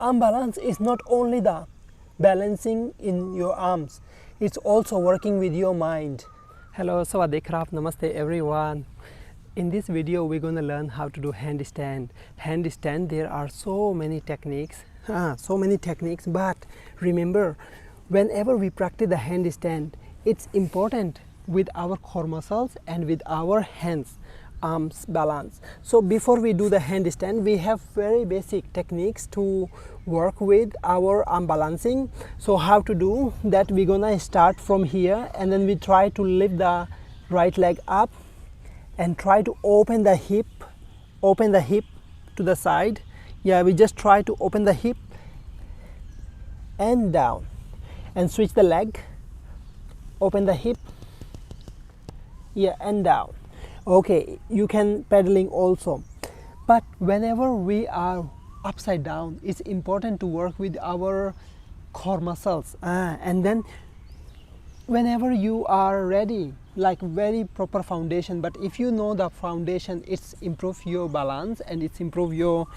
arm balance is not only the balancing in your arms, it's also working with your mind. Hello, Sawadee Krap, Namaste everyone. In this video we're going to learn how to do handstand. Handstand, there are so many techniques, but remember, whenever we practice the handstand, it's important with our core muscles and with our hands, arms balance. So before we do the handstand, we have very basic techniques to work with our arm balancing. So how to do that? We're gonna start from here, and then we try to lift the right leg up and try to open the hip to the side. Yeah, we just try to open the hip and down, and switch the leg, open the hip, yeah, and down. Okay, you can pedaling also, but whenever we are upside down, it's important to work with our core muscles. And then whenever you are ready, like very proper foundation, but if you know the foundation, it's improve your balance and it's improve your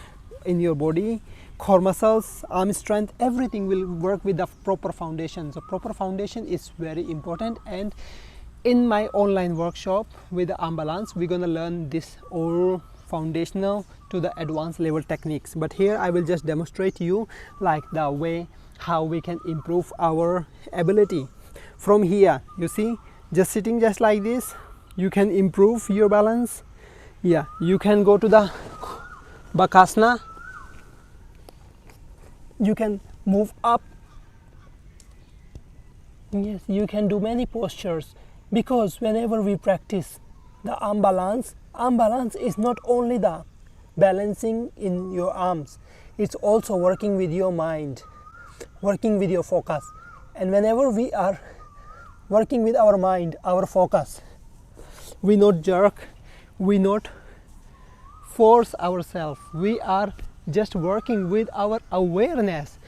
in your body, core muscles, arm strength, everything will work with the proper foundation. So proper foundation is very important, and in my online workshop with the arm balance, we're gonna learn this all foundational to the advanced level techniques. But here I will just demonstrate you like the way how we can improve our ability. From here, you see, just sitting just like this, you can improve your balance. Yeah, you can go to the Bakasana, you can move up. Yes, you can do many postures, because whenever we practice the arm balance is not only the balancing in your arms, it's also working with your mind, working with your focus. And whenever we are working with our mind, our focus, we not jerk, we not force ourselves, we are just working with our awareness.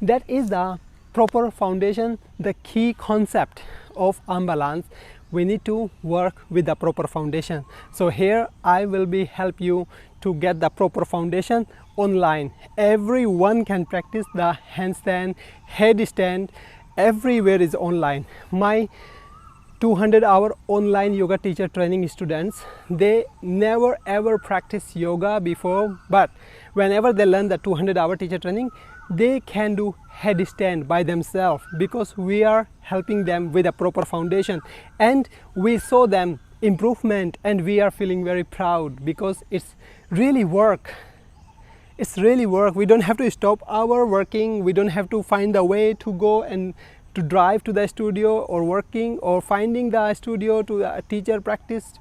That is the proper foundation, the key concept of arm balance. We need to work with the proper foundation. So here I will be help you to get the proper foundation online. Everyone can practice the handstand, headstand, everywhere is online. My 200-hour online yoga teacher training students, they never ever practice yoga before, but whenever they learn the 200-hour teacher training, they can do headstand by themselves, because we are helping them with a proper foundation, and we saw them improvement, and we are feeling very proud because it's really work. It's really work. We don't have to stop our working, we don't have to find a way to go and to drive to the studio or working or finding the studio to the teacher practice.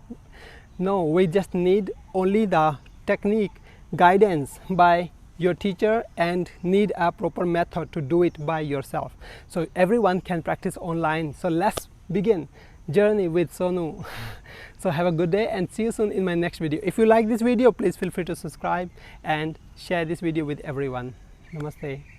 No, we just need only the technique, guidance by your teacher, and need a proper method to do it by yourself. So everyone can practice online. So let's begin journey with Sonu. So have a good day and see you soon in my next video. If you like this video, please feel free to subscribe and share this video with everyone. Namaste.